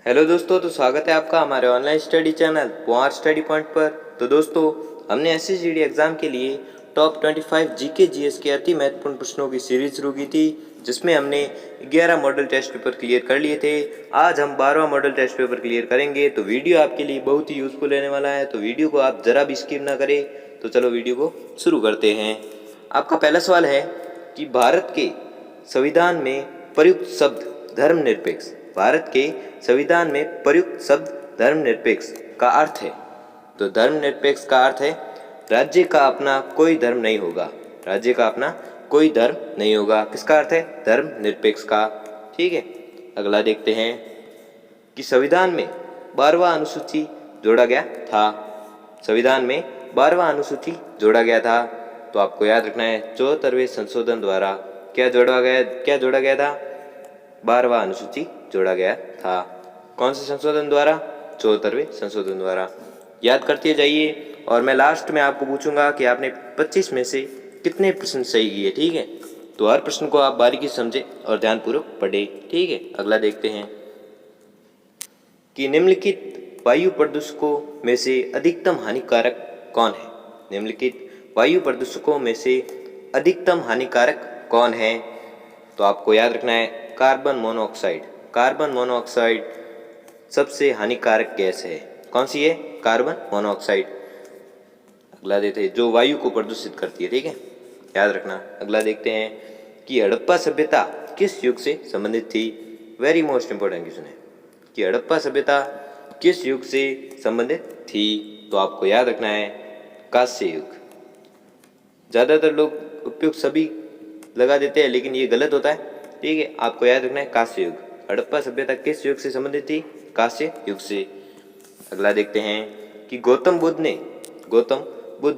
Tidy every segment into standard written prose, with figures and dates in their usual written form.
Hello दोस्तों, तो स्वागत है आपका हमारे ऑनलाइन स्टडी चैनल पुआर स्टडी पॉइंट पर। तो दोस्तों, हमने एसएसजीडी एग्ज़ाम के लिए टॉप 25 जीके जीएस के अति महत्वपूर्ण प्रश्नों की सीरीज शुरू की थी, जिसमें हमने 11 मॉडल टेस्ट पेपर क्लियर कर लिए थे। आज हम 12वां मॉडल टेस्ट पेपर क्लियर करेंगे। तो वीडियो आपके लिए बहुत ही यूज़फुल रहने वाला है, तो वीडियो को आप ज़रा भी स्किप ना करें। तो चलो वीडियो को शुरू करते हैं। आपका पहला सवाल है कि भारत के संविधान में प्रयुक्त शब्द धर्मनिरपेक्ष, भारत के संविधान में प्रयुक्त शब्द धर्मनिरपेक्ष का अर्थ है। तो धर्मनिरपेक्ष का अर्थ है राज्य का अपना कोई धर्म नहीं होगा, राज्य का अपना कोई धर्म नहीं होगा। किसका अर्थ है? धर्मनिरपेक्ष का। ठीक है, अगला देखते हैं कि संविधान में 12वां अनुसूची जोड़ा गया था। संविधान में 12वां अनुसूची जोड़ा गया था। तो आपको याद रखना है 74वें संशोधन द्वारा क्या जोड़ा गया था? 12वां अनुसूची जोड़ा गया था। कौन से संशोधन द्वारा? 74वें संशोधन द्वारा। याद करते जाइए और मैं लास्ट में आपको पूछूंगा कि आपने 25 में से कितने प्रश्न सही किए। ठीक है, तो हर प्रश्न को आप बारीकी से समझें और ध्यानपूर्वक पढ़ें। ठीक है, अगला देखते हैं कि निम्नलिखित वायु प्रदूषकों में से अधिकतम हानिकारक कौन है? निम्नलिखित वायु प्रदूषकों में से अधिकतम हानिकारक कौन है? तो आपको याद रखना है कार्बन मोनोऑक्साइड। कार्बन मोनोऑक्साइड सबसे हानिकारक गैस है। कौन सी है? Carbon monoxide. अगला देखते हैं जो वायु को प्रदूषित करती है। ठीक है, याद रखना। अगला देखते हैं कि हड़प्पा सभ्यता किस युग से संबंधित थी? वेरी मोस्ट इंपॉर्टेंट क्वेश्चन है कि हड़प्पा सभ्यता किस युग से संबंधित थी? तो आपको याद रखना है कांस्य युग। ज़्यादातर लोग उपयुक्त सभी लगा देते हैं, लेकिन ये गलत होता है। ठीक है, आपको याद रखना है कांस्य युग। हड़प्पा सभ्यता किस युग से संबंधित थी? कांस्य युग से। अगला देखते हैं कि गौतम बुद्ध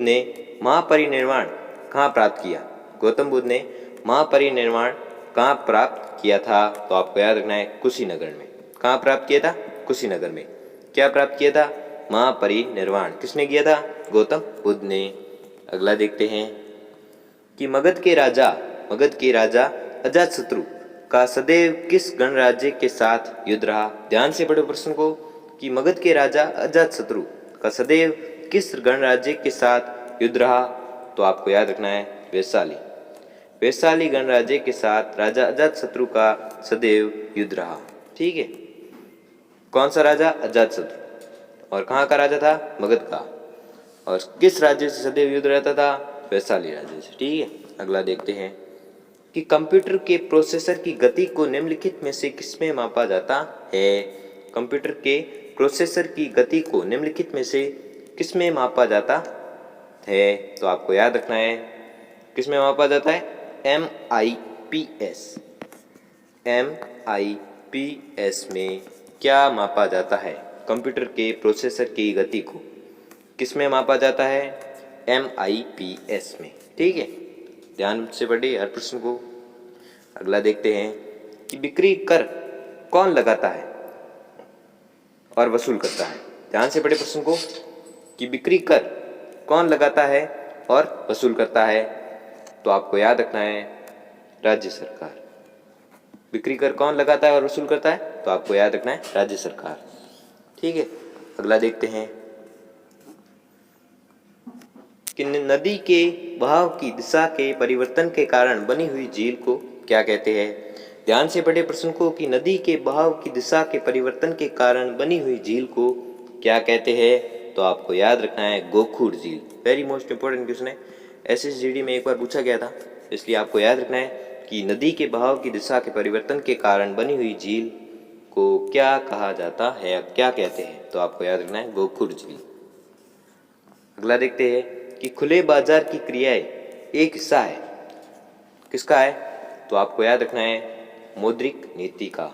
ने महापरिनिर्वाण कहाँ प्राप्त किया? गौतम बुद्ध ने महापरिनिर्वाण कहाँ प्राप्त किया था? तो आपको याद रखना है कुशीनगर में। कहाँ प्राप्त किया था? कुशीनगर में। क्या प्राप्त किया था? महापरिनिर्वाण। किसने किया था? गौतम बुद्ध ने। अगला देखते हैं कि मगध के राजा अजातशत्रु का सदैव किस गणराज्य के साथ युद्ध रहा? ध्यान से पढ़ो प्रश्न को कि मगध के राजा अजातशत्रु का सदैव किस गणराज्य के साथ युद्ध रहा? तो आपको याद रखना है वैशाली गणराज्य के साथ राजा अजातशत्रु का सदैव युद्ध रहा। ठीक है, कौन सा राजा? अजातशत्रु। और कहाँ का राजा था? मगध का। और किस राज्य से सदैव युद्ध रहता था? वैशाली राज्य से। ठीक है, अगला देखते हैं कि कंप्यूटर के प्रोसेसर की गति को निम्नलिखित में से किसमें मापा जाता है? कंप्यूटर के प्रोसेसर की गति को निम्नलिखित में से किसमें मापा जाता है? तो आपको याद रखना है किसमें मापा जाता है? MIPS में क्या मापा जाता है? कंप्यूटर के प्रोसेसर की गति को किसमें मापा जाता है? MIPS में। ठीक है, ध्यान से पढ़िए हर प्रश्न को। अगला देखते हैं कि बिक्री कर कौन लगाता है और वसूल करता है? ध्यान से पढ़िए प्रश्न को कि बिक्री कर कौन लगाता है और वसूल करता है? तो आपको याद रखना है राज्य सरकार। बिक्री कर कौन लगाता है और वसूल करता है? तो आपको याद रखना है राज्य सरकार। ठीक है, अगला देखते हैं कि नदी के बहाव की दिशा के परिवर्तन के कारण बनी हुई झील को क्या कहते हैं? ध्यान से पढ़े प्रश्न को कि नदी के बहाव की दिशा के परिवर्तन के कारण बनी हुई झील को क्या कहते हैं? तो आपको याद रखना है गोखुर झील। वेरी मोस्ट इंपॉर्टेंट क्वेश्चन है, एसएसजीडी में एक बार पूछा गया था, इसलिए आपको याद रखना है कि नदी के बहाव की दिशा के परिवर्तन के कारण बनी हुई झील को क्या कहा जाता है, क्या कहते हैं? तो आपको याद रखना है गोखुर झील। अगला देखते हैं कि खुले बाजार की क्रियाएं एक हिस्सा है। किसका है? तो आपको याद रखना है मौद्रिक नीति का।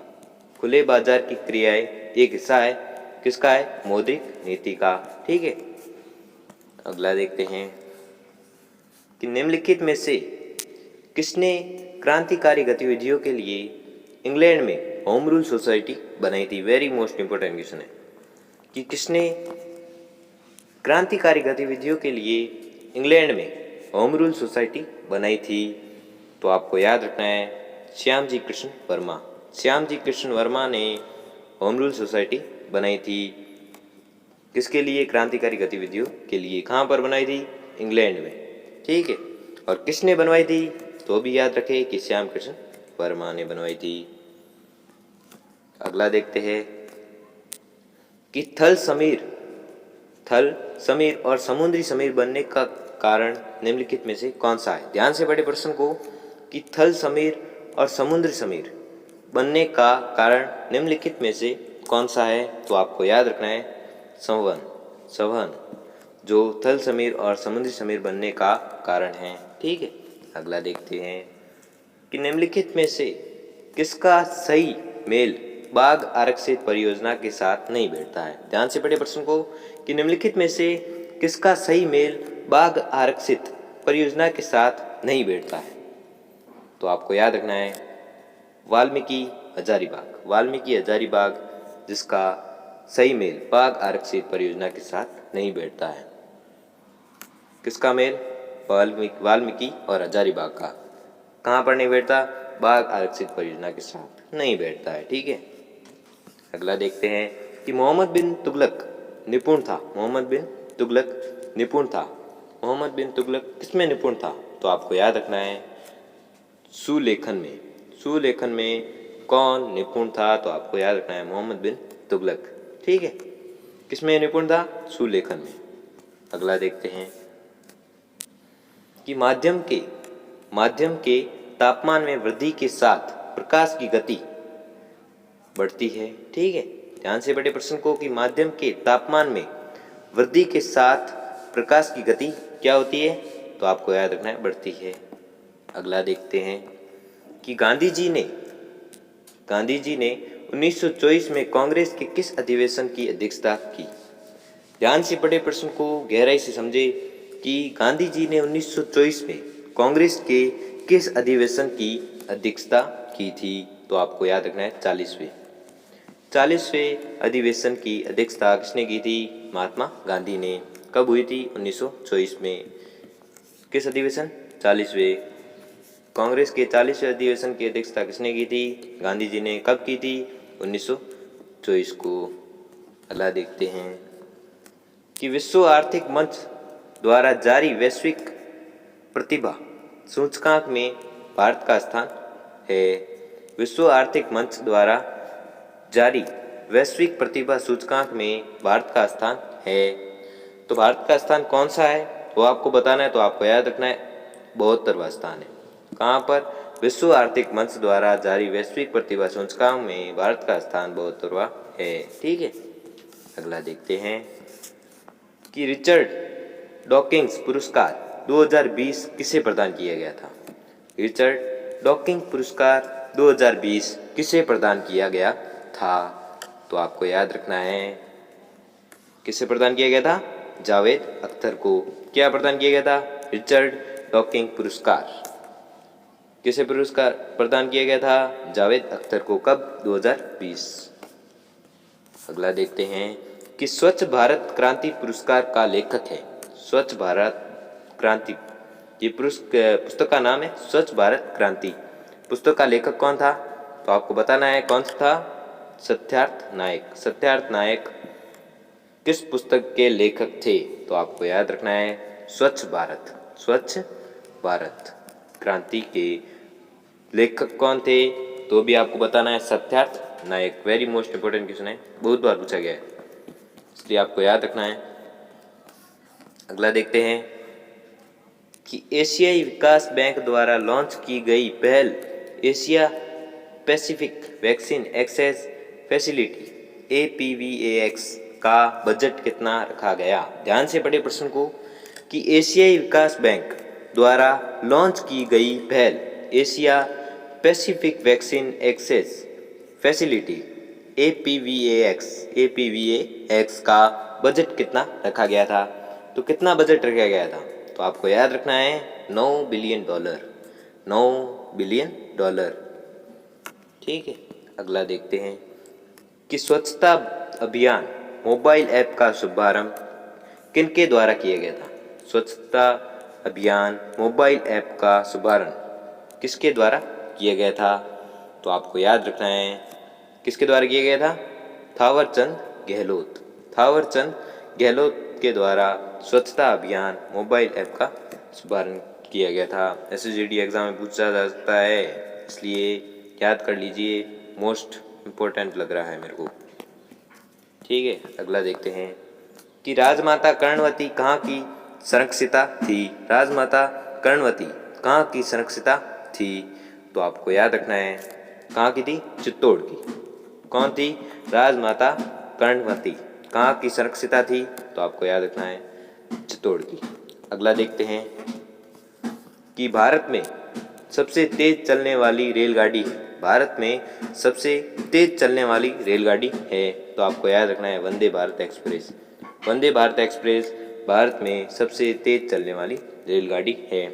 खुले बाजार की क्रियाएं एक हिस्सा है। किसका है? मौद्रिक नीति का। ठीक है, अगला देखते हैं कि निम्नलिखित में से किसने क्रांतिकारी गतिविधियों के लिए इंग्लैंड में होम रूल सोसाइटी बनाई थी? वेरी मोस्ट इंपॉर्टेंट क्वेश्चन है कि किसने क्रांतिकारी गतिविधियों के लिए इंग्लैंड में होम रूल सोसाइटी बनाई थी? तो आपको याद रखना है श्यामजी कृष्ण वर्मा। श्यामजी कृष्ण वर्मा ने होम रूल सोसाइटी बनाई थी। किसके लिए? क्रांतिकारी गतिविधियों के लिए। कहाँ पर बनाई थी? इंग्लैंड में। ठीक है। और किसने बनवाई थी? तो भी याद रखें कि श्याम कृष्ण वर्मा ने बनवाई थी। अगला देखते हैं कि थल समीर और समुद्री समीर बनने का कारण निम्नलिखित में से कौन सा है? ध्यान से पढ़े प्रश्न को कि थल समीर और समुद्री समीर बनने का कारण निम्नलिखित में से कौन सा है? तो आपको याद रखना है संवहन, जो थल समीर और समुद्री समीर बनने का कारण है। ठीक है। अगला देखते हैं कि निम्नलिखित में से किसका सही मेल बाघ आरक्षित परियोजना के साथ नहीं बैठता है? ध्यान से पढ़े प्रश्न को कि निम्नलिखित में से किसका सही मेल बाघ आरक्षित परियोजना के साथ नहीं बैठता है? तो आपको याद रखना है वाल्मीकि हजारीबाग, जिसका सही मेल बाघ आरक्षित परियोजना के साथ नहीं बैठता है। किसका मेल? वाल्मीकि और हजारीबाग का। कहाँ पर नहीं बैठता? बाघ आरक्षित परियोजना के साथ नहीं बैठता है। ठीक है। अगला देखते हैं कि मोहम्मद बिन तुगलक निपुण था। मोहम्मद बिन तुगलक किसमें निपुण था? तो आपको याद रखना है सुलेखन में कौन निपुण था? तो आपको याद रखना है मोहम्मद बिन तुगलक। ठीक है। किसमें निपुण था? सुलेखन में। अगला देखते हैं कि माध्यम के तापमान में वृद्धि के साथ प्रकाश की गति बढ़ती है। ठीक है। ध्यान से पढ़े प्रश्न को कि माध्यम के तापमान में वृद्धि के साथ प्रकाश की गति क्या होती है? तो आपको याद रखना है बढ़ती है। अगला देखते हैं कि गांधी जी ने 1924 में कांग्रेस के किस अधिवेशन की अध्यक्षता की? ध्यान से पढ़े प्रश्न को गहराई से समझे कि गांधी जी ने 1924 में कांग्रेस के किस अधिवेशन की अध्यक्षता की थी? तो आपको याद रखना है 40वें अधिवेशन की अध्यक्षता किसने की थी? महात्मा गांधी ने। कब हुई थी? 1924 में। किस अधिवेशन? 40वें। कांग्रेस के 40वें अधिवेशन की अध्यक्षता किसने की थी? गांधी जी ने। कब की थी? 1924 को। अगला देखते हैं कि विश्व आर्थिक मंच द्वारा जारी वैश्विक प्रतिभा सूचकांक में भारत का स्थान है। विश्व आर्थिक मंच द्वारा जारी वैश्विक प्रतिभा सूचकांक में भारत का स्थान है। तो भारत का स्थान कौन सा है वो आपको बताना है। तो आपको याद रखना है 72वां स्थान है। कहाँ पर? विश्व आर्थिक मंच द्वारा जारी वैश्विक प्रतिभा सूचकांक में भारत का स्थान 72वां है। ठीक है। अगला देखते हैं कि रिचर्ड डॉकिंस पुरस्कार 2020 किसे प्रदान किया गया था? रिचर्ड डॉकिंस पुरस्कार 2020 किसे प्रदान किया गया था? तो आपको याद रखना है किसे प्रदान किया गया था? जावेद अख्तर को। क्या प्रदान किया गया था? रिचर्ड डॉकिंस पुरस्कार। किसे पुरस्कार प्रदान किया गया था? जावेद अख्तर को। कब? 2020। अगला देखते हैं कि स्वच्छ भारत क्रांति पुरस्कार का लेखक है। स्वच्छ भारत क्रांति, ये पुस्तक का नाम है स्वच्छ भारत क्रांति। पुस्तक का लेखक कौन था? तो आपको बताना है कौन सा था? सत्यार्थ नायक किस पुस्तक के लेखक थे? तो आपको याद रखना है स्वच्छ भारत क्रांति के लेखक कौन थे? तो भी आपको बताना है सत्यार्थ नायक। वेरी मोस्ट इंपोर्टेंट क्वेश्चन है, बहुत बार पूछा गया है, इसलिए आपको याद रखना है। अगला देखते हैं कि एशियाई विकास बैंक द्वारा लॉन्च की गई पहल Asia Pacific vaccine access facility APVAX का बजट कितना रखा गया? ध्यान से पढ़े प्रश्न को कि एशियाई विकास बैंक द्वारा लॉन्च की गई पहल Asia Pacific vaccine access facility APVAX का बजट कितना रखा गया था? तो कितना बजट रखा गया था? तो आपको याद रखना है $9 बिलियन। $9 बिलियन। ठीक है। अगला देखते हैं कि स्वच्छता अभियान मोबाइल ऐप का शुभारंभ किनके द्वारा किया गया था? स्वच्छता अभियान मोबाइल ऐप का शुभारंभ किसके द्वारा किया गया था? तो आपको याद रखना है किसके द्वारा किया गया था? थावरचंद गहलोत। थावरचंद गहलोत के द्वारा स्वच्छता अभियान मोबाइल ऐप का शुभारंभ किया गया था। एसएसजीडी एग्जाम में पूछा जा सकता है, इसलिए याद कर लीजिए, मोस्ट इम्पोर्टेंट लग रहा है मेरे को। ठीक है, अगला देखते हैं कि राजमाता कर्णवती कहाँ की संरक्षिता थी। राजमाता कर्णवती कहाँ की संरक्षिता थी, तो आपको याद रखना है कहाँ की थी, चित्तौड़ की। कौन थी, राजमाता कर्णवती कहाँ की संरक्षिता थी, तो आपको याद रखना है चित्तौड़ की। अगला देखते हैं कि भारत में सबसे तेज चलने वाली रेलगाड़ी है। भारत में सबसे तेज चलने वाली रेलगाड़ी है, तो आपको याद रखना है वंदे भारत एक्सप्रेस। वंदे भारत एक्सप्रेस भारत में सबसे तेज चलने वाली रेलगाड़ी है।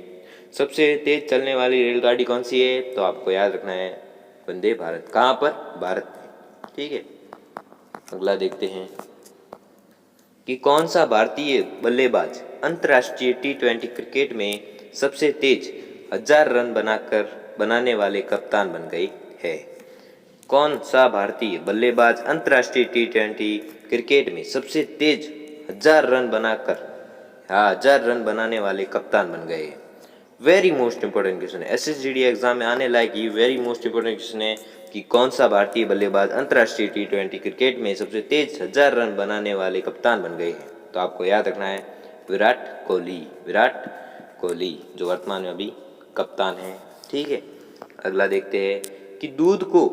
सबसे तेज चलने वाली रेलगाड़ी कौन सी है, तो आपको याद रखना है वंदे भारत। कहाँ पर, भारत में। ठीक है, अगला देखते हैं कि कौन सा भारतीय बल्लेबाज अंतर्राष्ट्रीय टी20 क्रिकेट में सबसे तेज 1000 रन बनाने वाले कप्तान बन गए हैं। कौन सा भारतीय बल्लेबाज अंतर्राष्ट्रीय टी20 क्रिकेट में सबसे तेज 1000 रन 1000 रन बनाने वाले कप्तान बन गए। वेरी मोस्ट इंपोर्टेंट क्वेश्चन है, एसएसजीडी एग्जाम में आने लायक ये वेरी मोस्ट इंपोर्टेंट क्वेश्चन है कि कौन सा भारतीय बल्लेबाज अंतर्राष्ट्रीय टी20 क्रिकेट में सबसे तेज 1000 रन बनाने वाले कप्तान बन गए हैं, तो आपको याद रखना है विराट कोहली। विराट कोहली जो वर्तमान में अभी कप्तान है। ठीक है, अगला देखते हैं कि दूध को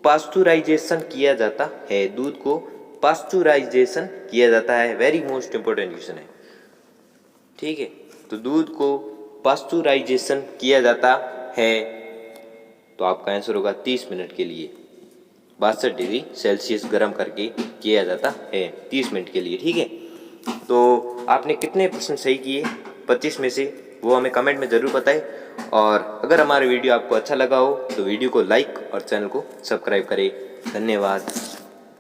पास्चुराइजेशन किया जाता है। दूध को पास्चुराइजेशन किया जाता है, वेरी मोस्ट इंपोर्टेंट क्वेश्चन है। ठीक है, तो दूध को पास्चुराइजेशन किया जाता है, तो आपका आंसर होगा 30 मिनट के लिए 62 डिग्री सेल्सियस गर्म करके किया जाता है 30 मिनट के लिए। ठीक है, तो आपने कितने प्रश्न सही किए 25 में से, वो हमें कमेंट में ज़रूर बताएं। और अगर हमारा वीडियो आपको अच्छा लगा हो तो वीडियो को लाइक और चैनल को सब्सक्राइब करें। धन्यवाद।